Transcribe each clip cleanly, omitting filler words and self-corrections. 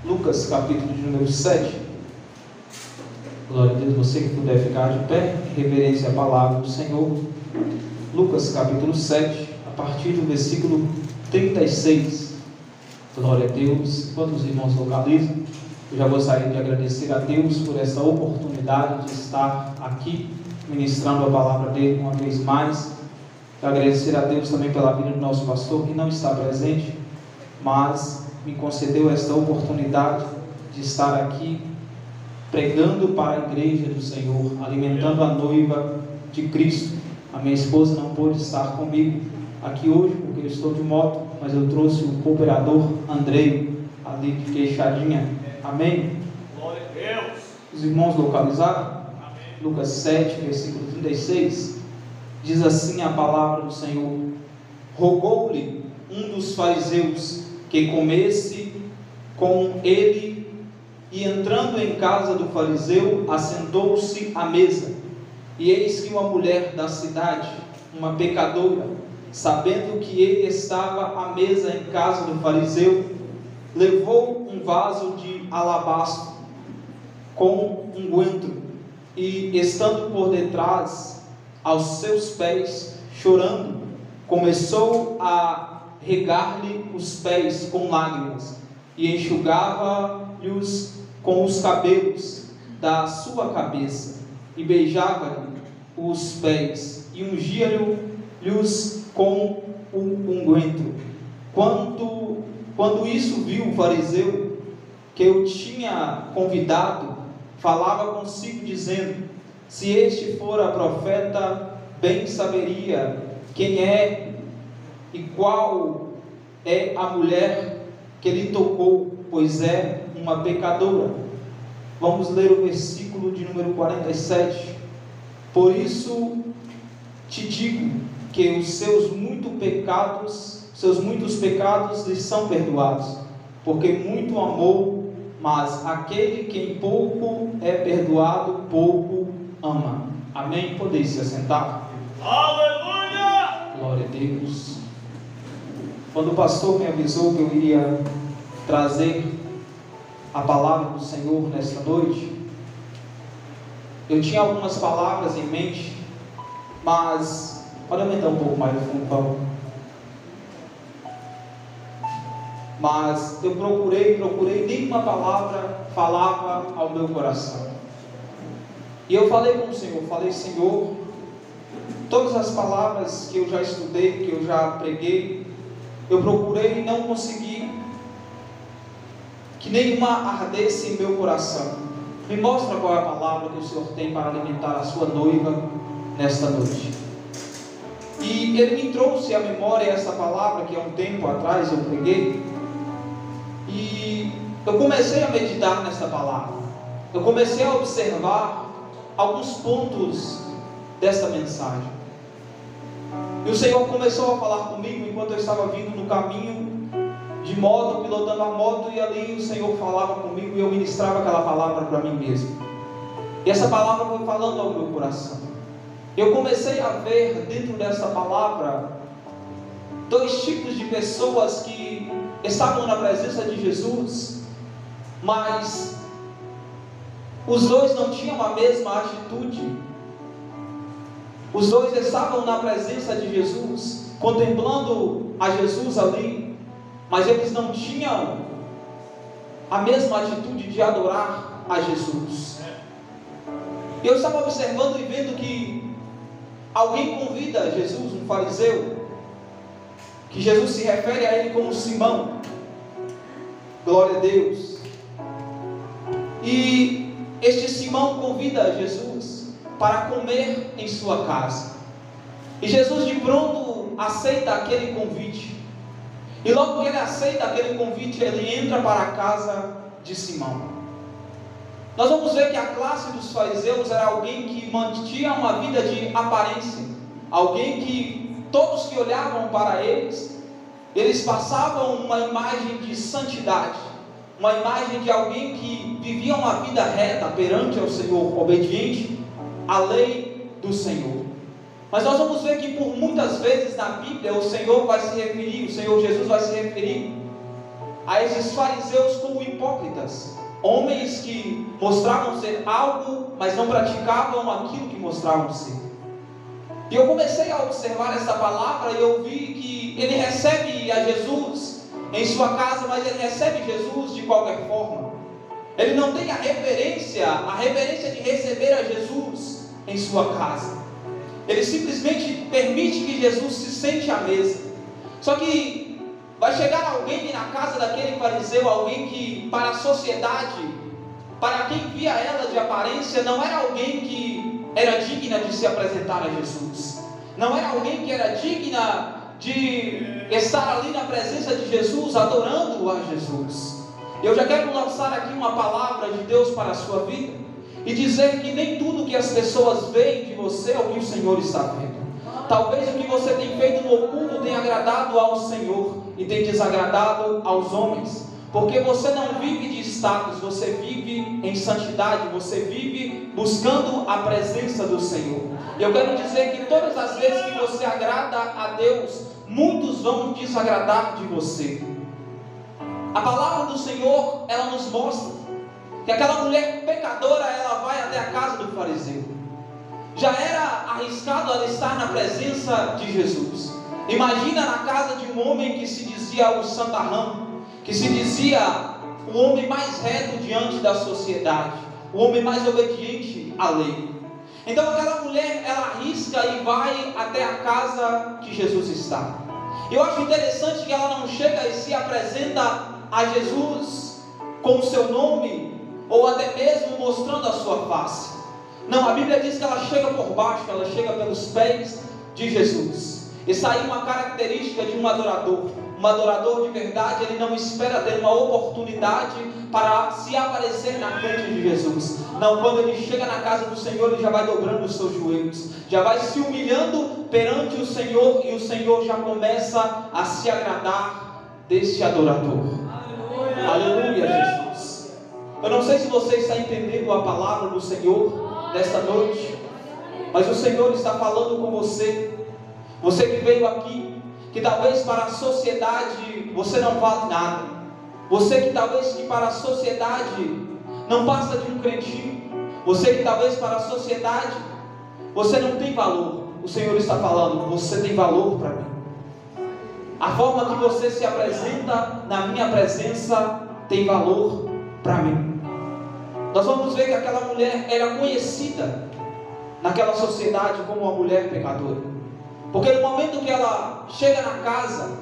Lucas, capítulo de número 7. Glória a Deus, você que puder ficar de pé, em reverência à palavra do Senhor. Lucas, capítulo 7, a partir do versículo 36. Glória a Deus. Enquanto os irmãos localizam, eu já gostaria de agradecer a Deus por essa oportunidade de estar aqui, ministrando a palavra dele uma vez mais. Agradecer a Deus também pela vida do nosso pastor, que não está presente, mas me concedeu esta oportunidade de estar aqui pregando para a igreja do Senhor, alimentando a noiva de Cristo. A minha esposa não pôde estar comigo aqui hoje porque eu estou de moto, mas eu trouxe o cooperador Andrei ali de queixadinha. Amém? Glória a Deus. Os irmãos localizaram? Amém. Lucas 7, versículo 36, diz assim a palavra do Senhor: rogou-lhe um dos fariseus que comesse com ele, e entrando em casa do fariseu, assentou-se à mesa. E eis que uma mulher da cidade, uma pecadora, sabendo que ele estava à mesa em casa do fariseu, levou um vaso de alabastro com unguento, e estando por detrás aos seus pés, chorando, começou a regar-lhe os pés com lágrimas, e enxugava-lhes com os cabelos da sua cabeça, e beijava-lhe os pés, e ungia-lhes com o unguento. Quando isso viu o fariseu que eu tinha convidado, falava consigo, dizendo: se este fora profeta, bem saberia quem é e qual é a mulher que lhe tocou, pois é uma pecadora. Vamos ler o versículo de número 47. Por isso te digo que os seus muitos pecados lhe são perdoados, porque muito amou, mas aquele que em pouco é perdoado, pouco ama. Amém? Podeis se assentar. Aleluia! Glória a Deus. Quando o pastor me avisou que eu iria trazer a palavra do Senhor nesta noite, eu tinha algumas palavras em mente, mas pode aumentar um pouco mais o fundo, por favor. Mas eu procurei, nenhuma palavra falava ao meu coração. E eu falei com o Senhor, Senhor, todas as palavras que eu já estudei, que eu já preguei, eu procurei e não consegui que nenhuma ardesse em meu coração. Me mostra qual é a palavra que o Senhor tem para alimentar a sua noiva nesta noite. E Ele me trouxe à memória essa palavra que há um tempo atrás eu preguei, e eu comecei a meditar nessa palavra. Eu comecei a observar alguns pontos desta mensagem. E o Senhor começou a falar comigo enquanto eu estava vindo no caminho de moto, pilotando a moto, e ali o Senhor falava comigo e eu ministrava aquela palavra para mim mesmo. E essa palavra foi falando ao meu coração. Eu comecei a ver dentro dessa palavra dois tipos de pessoas que estavam na presença de Jesus, mas os dois não tinham a mesma atitude. Os dois estavam na presença de Jesus, contemplando a Jesus ali, mas eles não tinham a mesma atitude de adorar a Jesus. Eu estava observando e vendo que alguém convida Jesus, um fariseu, que Jesus se refere a ele como Simão. Glória a Deus. E este Simão convida Jesus para comer em sua casa. E Jesus de pronto aceita aquele convite. E logo que ele aceita aquele convite, ele entra para a casa de Simão. Nós vamos ver que a classe dos fariseus era alguém que mantinha uma vida de aparência, alguém que todos que olhavam para eles passavam uma imagem de santidade, uma imagem de alguém que vivia uma vida reta perante ao Senhor, obediente à lei do Senhor. Mas nós vamos ver que por muitas vezes na Bíblia o Senhor Jesus vai se referir a esses fariseus como hipócritas, homens que mostravam ser algo, mas não praticavam aquilo que mostravam ser. E eu comecei a observar essa palavra e eu vi que ele recebe a Jesus em sua casa, mas ele recebe Jesus de qualquer forma. Ele não tem a reverência de receber a Jesus em sua casa. Ele simplesmente permite que Jesus se sente à mesa. Só que vai chegar alguém na casa daquele fariseu, alguém que para a sociedade, para quem via ela de aparência, não era alguém que era digna de se apresentar a Jesus. Não era alguém que era digna de estar ali na presença de Jesus, adorando a Jesus. Eu já quero lançar aqui uma palavra de Deus para a sua vida e dizer que nem tudo que as pessoas veem de você é o que o Senhor está vendo. Talvez o que você tem feito no oculto tenha agradado ao Senhor e tem desagradado aos homens, porque você não vive de status, você vive em santidade, você vive buscando a presença do Senhor. E eu quero dizer que todas as vezes que você agrada a Deus, muitos vão desagradar de você. A palavra do Senhor, ela nos mostra que aquela mulher pecadora, ela vai até a casa do fariseu. Já era arriscado ela estar na presença de Jesus. Imagina na casa de um homem que se dizia o santarrão, que se dizia o homem mais reto diante da sociedade, o homem mais obediente à lei. Então aquela mulher, ela arrisca e vai até a casa que Jesus está. Eu acho interessante que ela não chega e se apresenta a Jesus com o seu nome, ou até mesmo mostrando a sua face. Não, a Bíblia diz que ela chega por baixo, ela chega pelos pés de Jesus. Isso aí é uma característica de um adorador. Um adorador de verdade, ele não espera ter uma oportunidade para se aparecer na frente de Jesus. Não, quando ele chega na casa do Senhor, ele já vai dobrando os seus joelhos, já vai se humilhando perante o Senhor, e o Senhor já começa a se agradar deste adorador. Aleluia, Jesus. Eu não sei se você está entendendo a palavra do Senhor nesta noite, mas o Senhor está falando com você. Você que veio aqui, que talvez para a sociedade você não vale nada. Você que talvez que para a sociedade não passa de um crentinho. Você que talvez para a sociedade você não tem valor. O Senhor está falando, você tem valor para mim. A forma que você se apresenta na minha presença tem valor para mim. Nós vamos ver que aquela mulher era conhecida naquela sociedade como uma mulher pecadora. Porque no momento que ela chega na casa,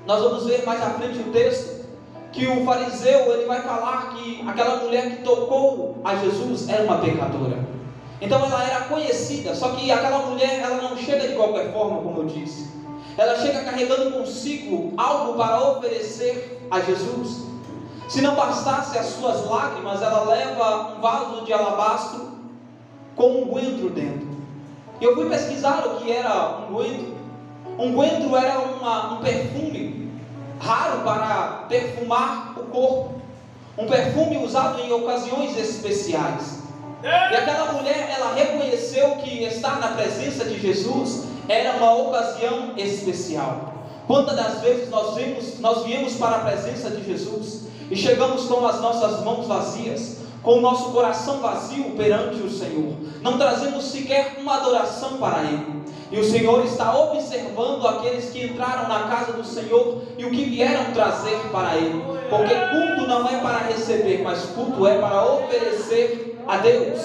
nós vamos ver mais à frente o texto, que o fariseu ele vai falar que aquela mulher que tocou a Jesus era uma pecadora. Então ela era conhecida, só que aquela mulher ela não chega de qualquer forma, como eu disse. Ela chega carregando consigo algo para oferecer a Jesus. Se não bastasse as suas lágrimas, ela leva um vaso de alabastro com unguento dentro. E eu fui pesquisar o que era unguento. Unguento era um perfume raro para perfumar o corpo. Um perfume usado em ocasiões especiais. E aquela mulher, ela reconheceu que estar na presença de Jesus era uma ocasião especial. Quantas das vezes nós viemos para a presença de Jesus e chegamos com as nossas mãos vazias, com o nosso coração vazio perante o Senhor, não trazemos sequer uma adoração para Ele. E o Senhor está observando aqueles que entraram na casa do Senhor e o que vieram trazer para Ele, porque culto não é para receber, mas culto é para oferecer a Deus.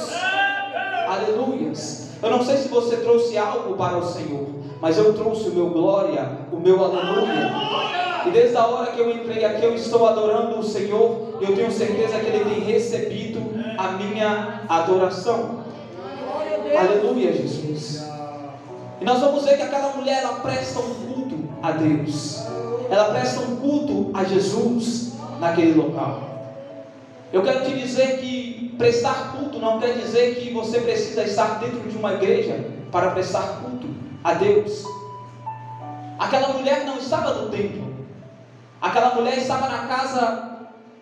Aleluias. Eu não sei se você trouxe algo para o Senhor, mas eu trouxe o meu glória, o meu aleluia. E desde a hora que eu entrei aqui, eu estou adorando o Senhor, e eu tenho certeza que Ele tem recebido a minha adoração. Aleluia, Jesus. E nós vamos ver que aquela mulher, ela presta um culto a Deus, ela presta um culto a Jesus naquele local. Eu quero te dizer que prestar culto não quer dizer que você precisa estar dentro de uma igreja para prestar culto a Deus. Aquela mulher não estava no templo, aquela mulher estava na casa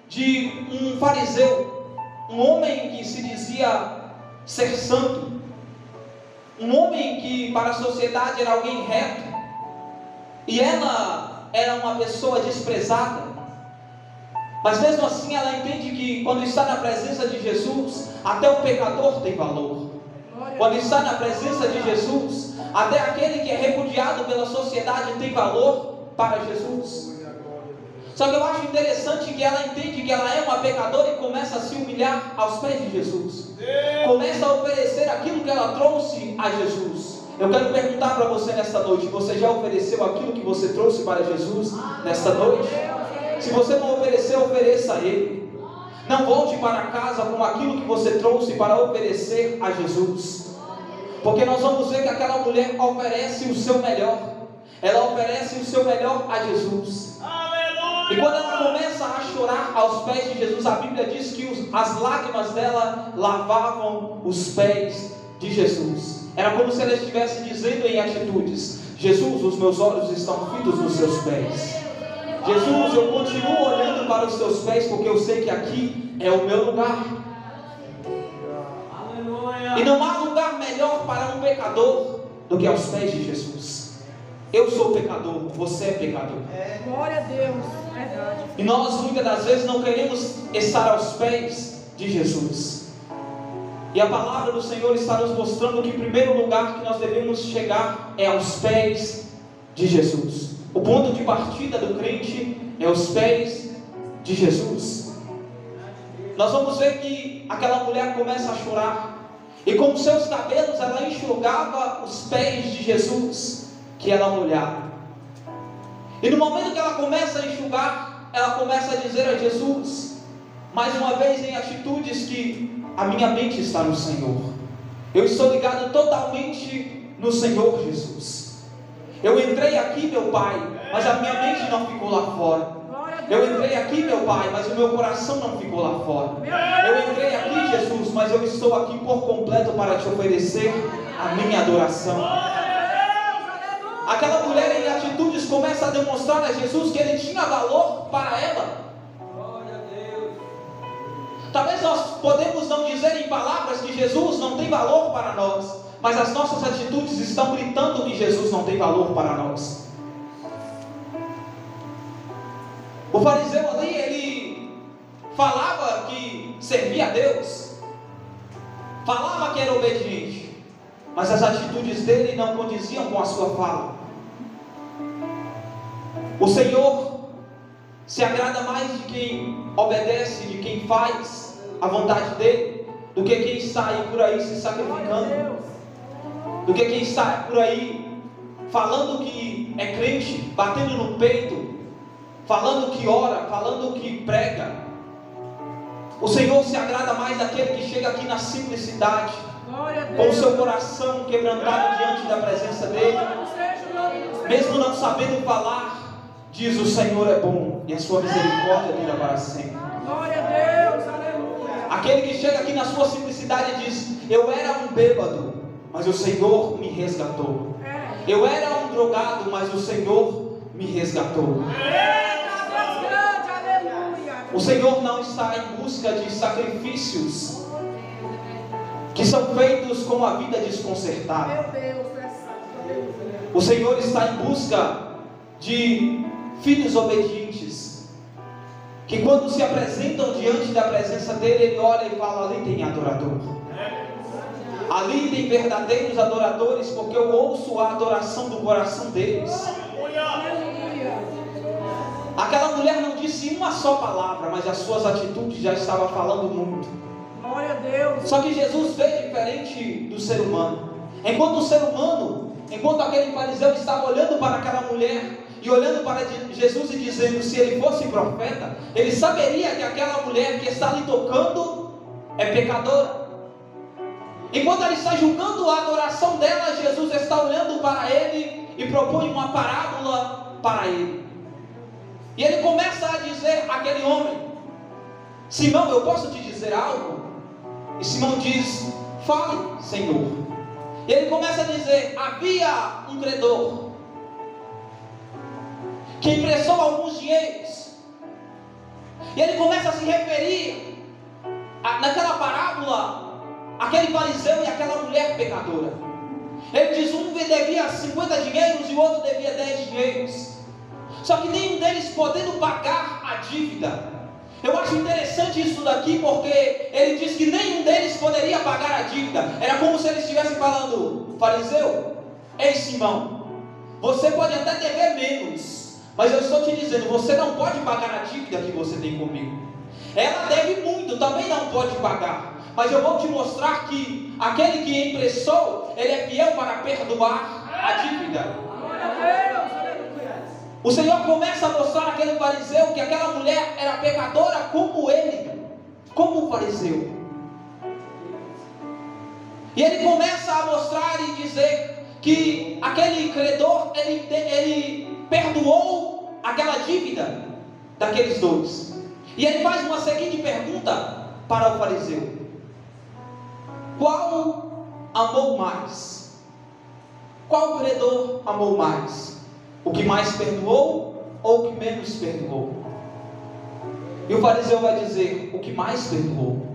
de um fariseu, um homem que se dizia ser santo, um homem que para a sociedade era alguém reto, e ela era uma pessoa desprezada. Mas mesmo assim ela entende que quando está na presença de Jesus, até o pecador tem valor. Quando está na presença de Jesus, até aquele que é repudiado pela sociedade tem valor para Jesus. Só que eu acho interessante que ela entende que ela é uma pecadora e começa a se humilhar aos pés de Jesus. Começa a oferecer aquilo que ela trouxe a Jesus. Eu quero perguntar para você nesta noite: você já ofereceu aquilo que você trouxe para Jesus nesta noite? Se você não ofereceu, ofereça a Ele. Não volte para casa com aquilo que você trouxe para oferecer a Jesus. Porque nós vamos ver que aquela mulher oferece o seu melhor. Ela oferece o seu melhor a Jesus. E quando ela começa a chorar aos pés de Jesus, a Bíblia diz que as lágrimas dela lavavam os pés de Jesus. Era como se ela estivesse dizendo em atitudes: Jesus, os meus olhos estão fitos nos seus pés. Jesus, eu continuo olhando para os teus pés, porque eu sei que aqui é o meu lugar. E não há lugar melhor para um pecador do que aos pés de Jesus. Eu sou pecador, você é pecador. Glória a Deus, verdade. E nós muitas das vezes não queremos estar aos pés de Jesus. E a palavra do Senhor está nos mostrando que o primeiro lugar que nós devemos chegar é aos pés de Jesus. O ponto de partida do crente é os pés de Jesus. Nós vamos ver que aquela mulher começa a chorar, e com seus cabelos ela enxugava os pés de Jesus que ela molhava. E no momento que ela começa a enxugar, ela começa a dizer a Jesus, mais uma vez em atitudes, que a minha mente está no Senhor. Eu estou ligado totalmente no Senhor Jesus. Eu entrei aqui, meu Pai, mas a minha mente não ficou lá fora. Eu entrei aqui, meu Pai, mas o meu coração não ficou lá fora. Eu entrei aqui, Jesus, mas eu estou aqui por completo para te oferecer a minha adoração. Aquela mulher em atitudes começa a demonstrar a Jesus que Ele tinha valor para ela. Talvez nós podemos não dizer em palavras que Jesus não tem valor para nós, mas as nossas atitudes estão gritando que Jesus não tem valor para nós. O fariseu ali, ele falava que servia a Deus, falava que era obediente, mas as atitudes dele não condiziam com a sua fala. O Senhor se agrada mais de quem obedece, de quem faz a vontade dele, do que quem sai por aí se sacrificando, do que quem sai por aí falando que é crente, batendo no peito, falando que ora, falando que prega. O Senhor se agrada mais daquele que chega aqui na simplicidade, com o seu coração quebrantado diante da presença dele, mesmo não sabendo falar, diz: o Senhor é bom e a sua misericórdia dura para sempre. Glória a Deus, aleluia. Aquele que chega aqui na sua simplicidade diz: eu era um bêbado, mas o Senhor me resgatou. Eu era um drogado, mas o Senhor me resgatou. O Senhor não está em busca de sacrifícios que são feitos com a vida desconcertada. O Senhor está em busca de filhos obedientes, que quando se apresentam diante da presença dele, ele olha e fala: ali tem adorador, ali tem verdadeiros adoradores, porque eu ouço a adoração do coração deles. Aquela mulher não disse uma só palavra, mas as suas atitudes já estavam falando muito. Glória a Deus. Só que Jesus veio diferente do ser humano. Enquanto o ser humano, enquanto aquele fariseu estava olhando para aquela mulher e olhando para Jesus e dizendo: se ele fosse profeta, ele saberia que aquela mulher que está ali tocando é pecadora. Enquanto ele está julgando a adoração dela, Jesus está olhando para ele e propõe uma parábola para ele. E ele começa a dizer àquele homem: Simão, eu posso te dizer algo? E Simão diz: fale, Senhor. E ele começa a dizer: havia um credor que emprestou alguns dinheiros. E ele começa a se referir naquela parábola aquele fariseu e aquela mulher pecadora. Ele diz: um devia 50 dinheiros e o outro devia 10 dinheiros. Só que nenhum deles podendo pagar a dívida, Eu acho interessante isso daqui, porque ele diz que nenhum deles poderia pagar a dívida. Era como se ele estivesse falando: fariseu, ei Simão, você pode até dever menos, mas eu estou te dizendo, você não pode pagar a dívida que você tem comigo. Ela deve muito, também não pode pagar, mas eu vou te mostrar que aquele que emprestou, ele é fiel para perdoar a dívida. O Senhor começa a mostrar àquele fariseu que aquela mulher era pecadora como ele, como o fariseu. E ele começa a mostrar e dizer que aquele credor, ele perdoou aquela dívida daqueles dois. E ele faz uma seguinte pergunta para o fariseu: qual amou mais? Qual credor amou mais? O que mais perdoou ou o que menos perdoou? E o fariseu vai dizer: o que mais perdoou.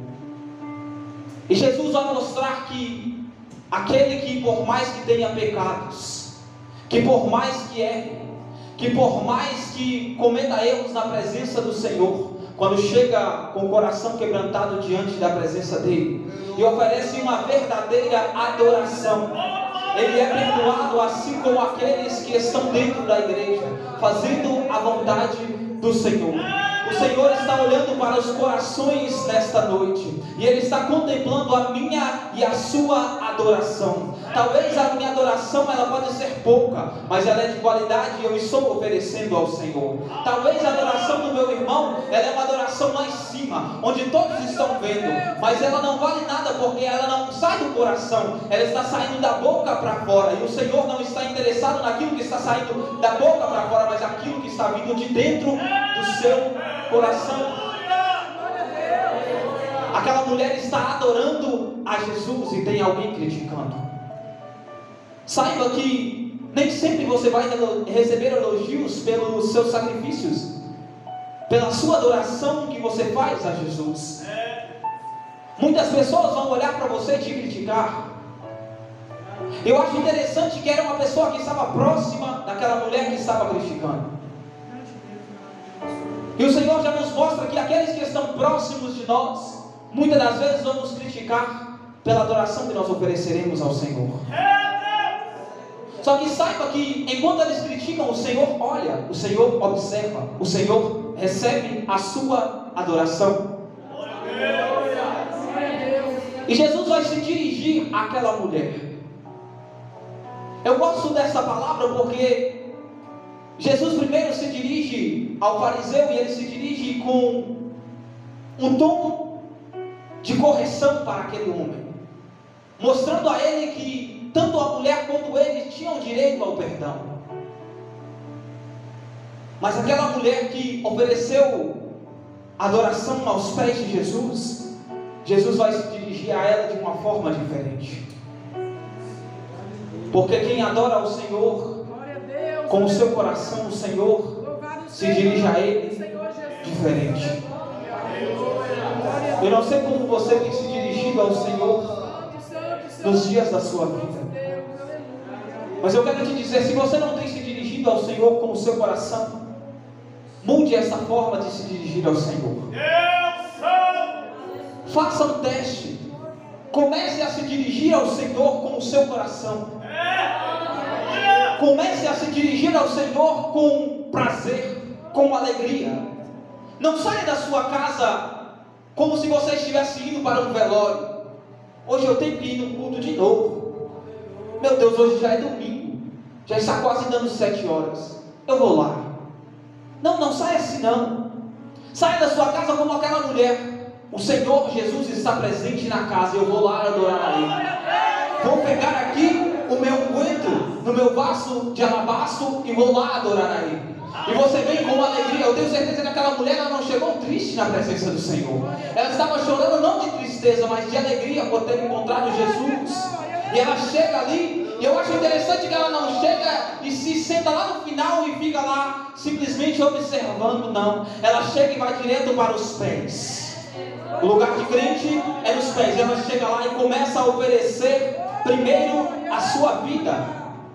E Jesus vai mostrar que aquele que por mais que tenha pecados, que por mais que erre, que por mais que cometa erros na presença do Senhor, quando chega com o coração quebrantado diante da presença dele e oferece uma verdadeira adoração, ele é perdoado, assim como aqueles que estão dentro da igreja, fazendo a vontade do Senhor. O Senhor está olhando para os corações nesta noite, e Ele está contemplando a minha e a sua adoração. Talvez a minha adoração ela pode ser pouca, mas ela é de qualidade e eu estou oferecendo ao Senhor. Talvez a adoração do meu irmão, ela é uma adoração lá em cima, onde todos estão vendo, mas ela não vale nada, porque ela não sai do coração, ela está saindo da boca para fora, e o Senhor não está interessado naquilo que está saindo da boca para fora, mas aquilo que está vindo de dentro do seu coração. Aquela mulher está adorando a Jesus e tem alguém criticando. Saiba que nem sempre você vai receber elogios pelos seus sacrifícios, pela sua adoração que você faz a Jesus. Muitas pessoas vão olhar para você e te criticar. Eu acho interessante que era uma pessoa que estava próxima daquela mulher que estava criticando. E o Senhor já nos mostra que aqueles que estão próximos de nós, muitas das vezes vamos criticar pela adoração que nós ofereceremos ao Senhor. Só que saiba que enquanto eles criticam, o Senhor olha, o Senhor observa, o Senhor recebe a sua adoração. E Jesus vai se dirigir àquela mulher. Eu gosto dessa palavra porque Jesus primeiro se dirige ao fariseu e ele se dirige com um tom de correção para aquele homem, mostrando a ele que tanto a mulher quanto ele tinham direito ao perdão. Mas aquela mulher que ofereceu adoração aos pés de Jesus, Jesus vai se dirigir a ela de uma forma diferente. Porque quem adora ao Senhor com o seu coração, o Senhor se dirige a ele diferente. Eu não sei como você tem se dirigido ao Senhor nos dias da sua vida, mas eu quero te dizer, se você não tem se dirigido ao Senhor com o seu coração, mude essa forma de se dirigir ao Senhor. Faça um teste. Comece a se dirigir ao Senhor com o seu coração. Comece a se dirigir ao Senhor com prazer, com alegria. Não saia da sua casa como se você estivesse indo para um velório. Hoje eu tenho que ir no culto de novo. Meu Deus, hoje já é domingo, já está quase dando 7 horas, eu vou lá. Não saia assim não. Saia da sua casa como aquela mulher. O Senhor Jesus está presente na casa, eu vou lá adorar a Ele. Vou pegar aqui o meu unguento no meu vaso de alabastro e vou lá adorar a Ele. E você vem com alegria. Eu tenho certeza que aquela mulher ela não chegou triste na presença do Senhor. Ela estava chorando não de tristeza, mas de alegria por ter encontrado Jesus. E ela chega ali, e eu acho interessante que ela não chega e se senta lá no final e fica lá simplesmente observando, não. Ela chega e vai direto para os pés. O lugar de crente é nos pés. Ela chega lá e começa a oferecer primeiro a sua vida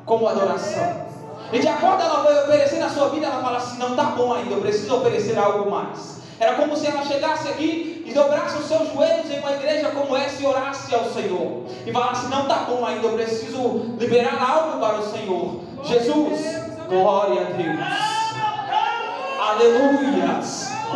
como adoração. E de acordo ela vai oferecer na sua vida, ela fala assim, não está bom ainda, eu preciso oferecer algo mais. Era como se ela chegasse aqui e dobrasse os seus joelhos em uma igreja como essa e orasse ao Senhor. E falasse: não está bom ainda, eu preciso liberar algo para o Senhor. Jesus, glória a Deus. Aleluia.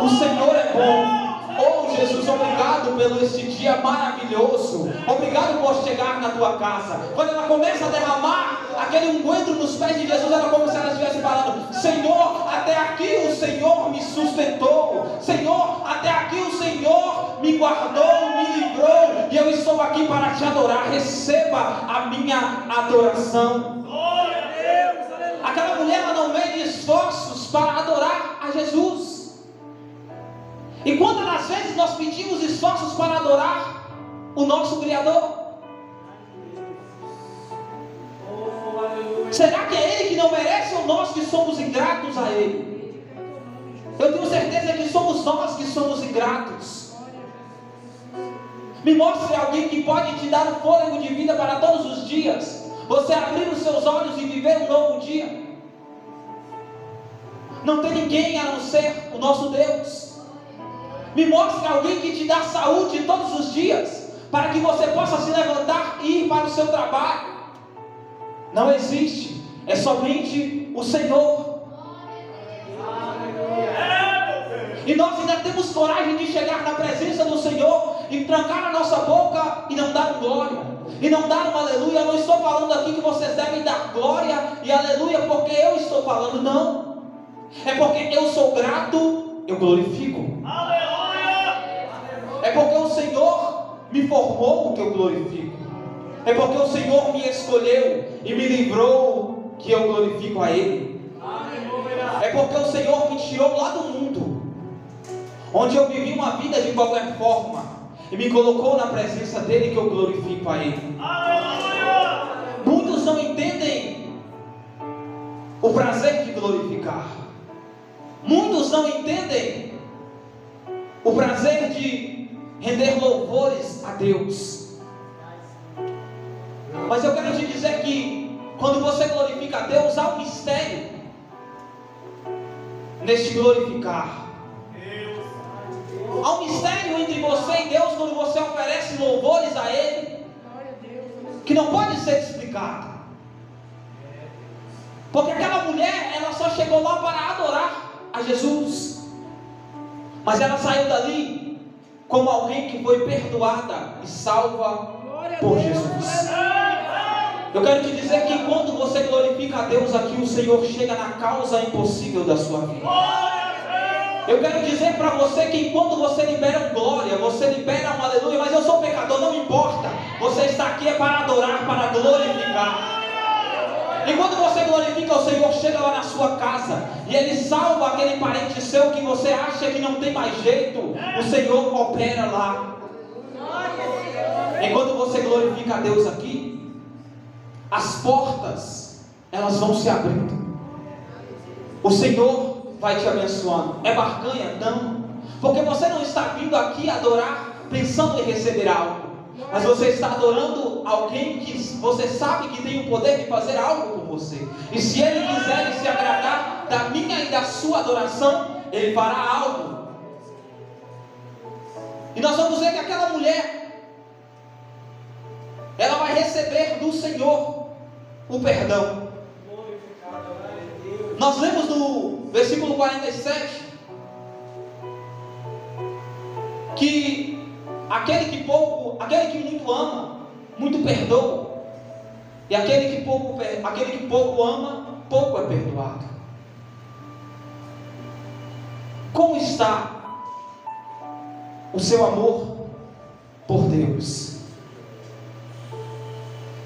O Senhor é bom. Oh Jesus, obrigado pelo este dia maravilhoso. Obrigado por chegar na tua casa. Quando ela começa a derramar aquele unguento nos pés de Jesus, era como se ela estivesse falando: Senhor, até aqui o Senhor me sustentou. Senhor, até aqui o Senhor me guardou, me livrou, e eu estou aqui para te adorar. Receba a minha adoração. Aquela mulher, ela não mede esforços para adorar a Jesus. E quantas das vezes nós pedimos esforços para adorar o nosso Criador? Será que é Ele que não merece ou nós que somos ingratos a Ele? Eu tenho certeza que somos nós que somos ingratos. Me mostre alguém que pode te dar um fôlego de vida para todos os dias, você abrir os seus olhos e viver um novo dia. Não tem ninguém a não ser o nosso Deus. Me mostre alguém que te dá saúde todos os dias, para que você possa se levantar e ir para o seu trabalho. Não existe, é somente o Senhor. E nós ainda temos coragem de chegar na presença do Senhor e trancar a nossa boca e não dar glória, e não dar um aleluia. Eu não estou falando aqui que vocês devem dar glória e aleluia porque eu estou falando, não. É porque eu sou grato, eu glorifico. É porque o Senhor me formou que eu glorifico. É porque o Senhor me escolheu e me livrou que eu glorifico a Ele. É porque o Senhor me tirou lá do mundo, onde eu vivi uma vida de qualquer forma, e me colocou na presença dEle que eu glorifico a Ele. Muitos não entendem o prazer de glorificar. Muitos não entendem o prazer de render louvores a Deus. Mas eu quero te dizer que quando você glorifica a Deus, há um mistério neste glorificar. Há um mistério entre você e Deus quando você oferece louvores a Ele, que não pode ser explicado. Porque aquela mulher, ela só chegou lá para adorar a Jesus, mas ela saiu dali como alguém que foi perdoada e salva por Jesus. Eu quero te dizer que quando você glorifica a Deus aqui, o Senhor chega na causa impossível da sua vida. Eu quero dizer para você que quando você libera um glória, você libera um aleluia, mas eu sou pecador, não importa. Você está aqui é para adorar, para glorificar. E quando você glorifica o Senhor, chega lá na sua casa e Ele salva aquele parente seu que você acha que não tem mais jeito. O Senhor opera lá. E quando você glorifica a Deus aqui, as portas, elas vão se abrindo. O Senhor vai te abençoando. É barganha? Não. Porque você não está vindo aqui adorar pensando em receber algo, mas você está adorando alguém que você sabe que tem o poder de fazer algo por você. E se Ele quiser se agradar da minha e da sua adoração, Ele fará algo. E nós vamos ver que aquela mulher, ela vai receber do Senhor o perdão. Nós lemos no versículo 47 que aquele que muito ama, muito perdoa, e aquele que pouco ama, pouco é perdoado. Como está o seu amor por Deus?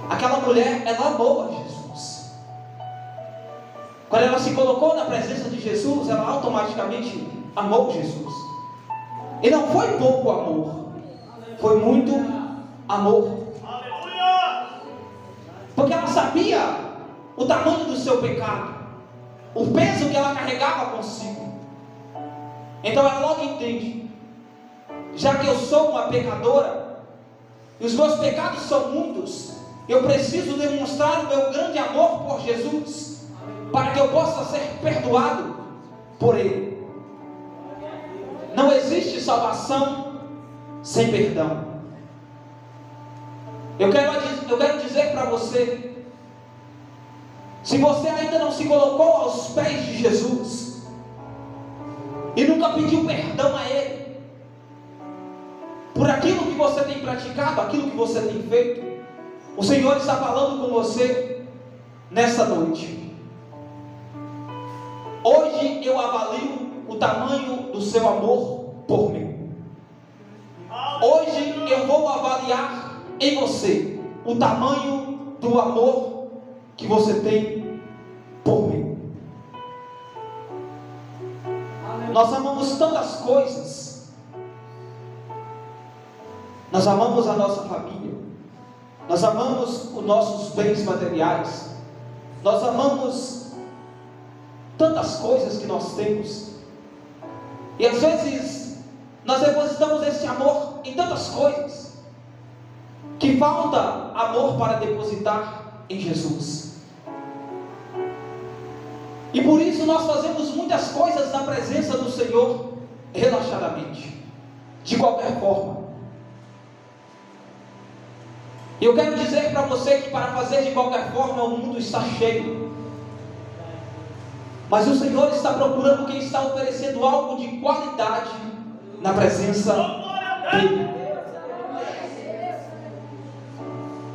Aquela mulher, ela amou a Jesus. Quando ela se colocou na presença de Jesus, ela automaticamente amou Jesus. E não foi pouco amor, foi muito amor. Porque ela sabia o tamanho do seu pecado, o peso que ela carregava consigo. Então ela logo entende: já que eu sou uma pecadora, e os meus pecados são muitos, eu preciso demonstrar o meu grande amor por Jesus, para que eu possa ser perdoado por Ele. Não existe salvação sem perdão. Eu quero dizer para você, se você ainda não se colocou aos pés de Jesus e nunca pediu perdão a Ele por aquilo que você tem praticado, aquilo que você tem feito, o Senhor está falando com você nessa noite. Hoje eu avalio o tamanho do seu amor por mim. Hoje eu vou avaliar em você o tamanho do amor que você tem por mim. Nós amamos tantas coisas. Nós amamos a nossa família. Nós amamos os nossos bens materiais. Nós amamos tantas coisas que nós temos. E às vezes nós depositamos esse amor em tantas coisas que falta amor para depositar em Jesus. E por isso nós fazemos muitas coisas na presença do Senhor relaxadamente, de qualquer forma. E eu quero dizer para você que para fazer de qualquer forma o mundo está cheio. Mas o Senhor está procurando quem está oferecendo algo de qualidade na presença dEle.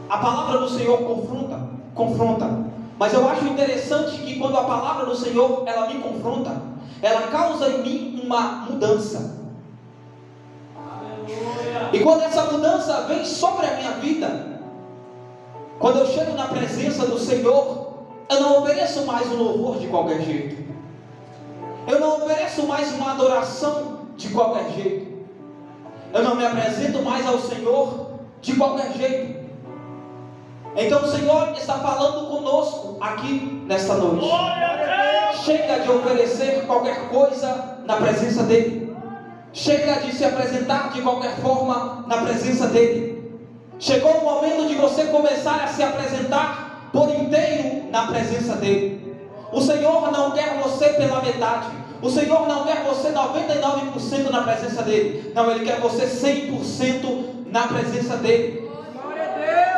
A palavra do Senhor confronta. Mas eu acho interessante que quando a palavra do Senhor, ela me confronta, ela causa em mim uma mudança. E quando essa mudança vem sobre a minha vida, quando eu chego na presença do Senhor, eu não ofereço mais um louvor de qualquer jeito. Eu não ofereço mais uma adoração de qualquer jeito. Eu não me apresento mais ao Senhor de qualquer jeito. Então o Senhor está falando conosco aqui nesta noite. Chega de oferecer qualquer coisa na presença dEle. Chega de se apresentar de qualquer forma na presença dEle. Chegou o momento de você começar a se apresentar por inteiro na presença dEle. O Senhor não quer você pela metade. O Senhor não quer você 99% na presença dEle. Não, Ele quer você 100% na presença dEle.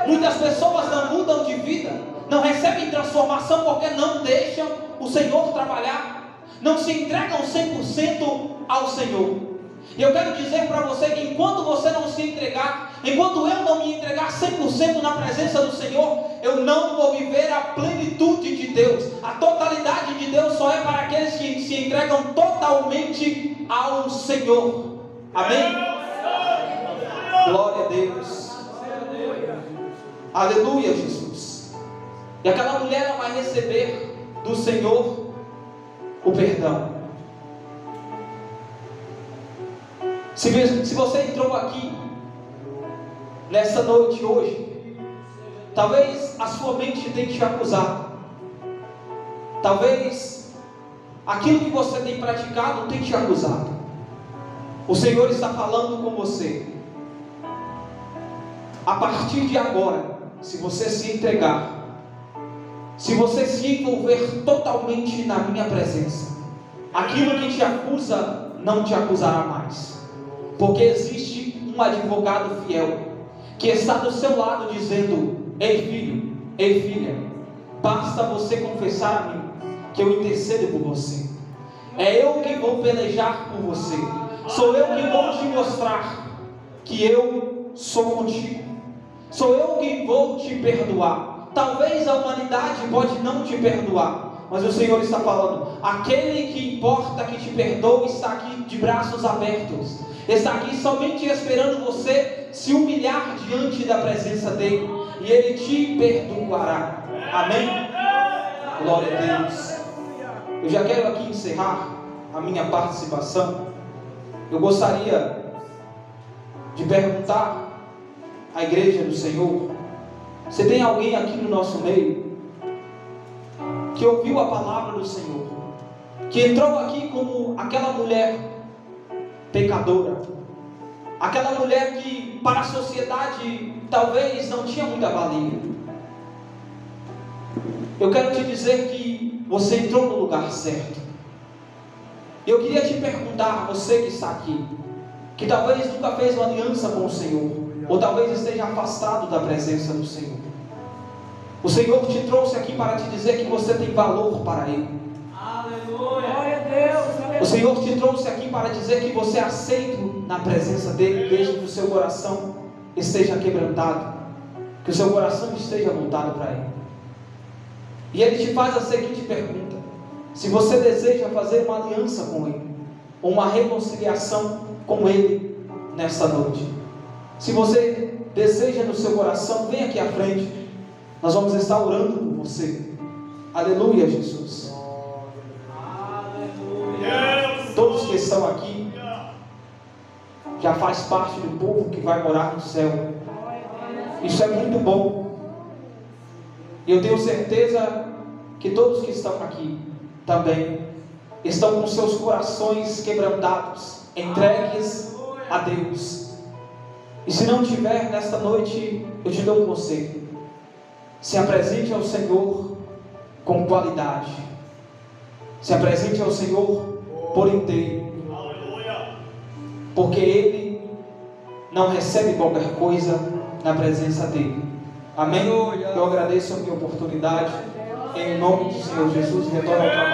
Muitas pessoas não mudam de vida, não recebem transformação porque não deixam o Senhor trabalhar, não se entregam 100% ao Senhor. E eu quero dizer para você que enquanto você não se entregar, enquanto eu não me entregar 100% na presença do Senhor, eu não vou viver a plenitude de Deus. A totalidade de Deus só é para aqueles que se entregam totalmente ao Senhor. Amém? Glória a Deus. Aleluia, Jesus. E aquela mulher, ela vai receber do Senhor o perdão. Se você entrou aqui nessa noite hoje, talvez a sua mente tenha te acusado. Talvez aquilo que você tem praticado tenha te acusado. O Senhor está falando com você. A partir de agora, se você se entregar, se você se envolver totalmente na minha presença, aquilo que te acusa não te acusará mais, porque existe um advogado fiel que está do seu lado dizendo: ei filho, ei filha, basta você confessar a mim que eu intercedo por você. É eu que vou pelejar por você. Sou eu que vou te mostrar que eu sou contigo. Sou eu que vou te perdoar. Talvez a humanidade pode não te perdoar, mas o Senhor está falando: aquele que importa que te perdoe está aqui de braços abertos, está aqui somente esperando você se humilhar diante da presença dEle, e Ele te perdoará. Amém? Glória a Deus. Eu já quero aqui encerrar a minha participação. Eu gostaria de perguntar à igreja do Senhor: se tem alguém aqui no nosso meio que ouviu a palavra do Senhor, que entrou aqui como aquela mulher pecadora, aquela mulher que para a sociedade talvez não tinha muita valia. Eu quero te dizer que você entrou no lugar certo. Eu queria te perguntar, você que está aqui, que talvez nunca fez uma aliança com o Senhor, ou talvez esteja afastado da presença do Senhor. O Senhor te trouxe aqui para te dizer que você tem valor para Ele. Glória a Deus. Aleluia. O Senhor te trouxe aqui para dizer que você é aceito na presença dEle, desde que o seu coração esteja quebrantado, que o seu coração esteja voltado para Ele. E Ele te faz a seguinte pergunta: se você deseja fazer uma aliança com Ele, ou uma reconciliação com Ele nesta noite. Se você deseja no seu coração, vem aqui à frente. Nós vamos estar orando por você. Aleluia, Jesus. Todos que estão aqui já faz parte do povo que vai morar no céu. Isso é muito bom. E eu tenho certeza que todos que estão aqui também estão com seus corações quebrantados, entregues a Deus. E se não tiver, nesta noite eu te dou um conselho: se apresente ao Senhor com qualidade, se apresente ao Senhor por inteiro, porque Ele não recebe qualquer coisa na presença dEle. Amém? Eu agradeço a minha oportunidade, em nome do Senhor Jesus. Retorno ao trabalho.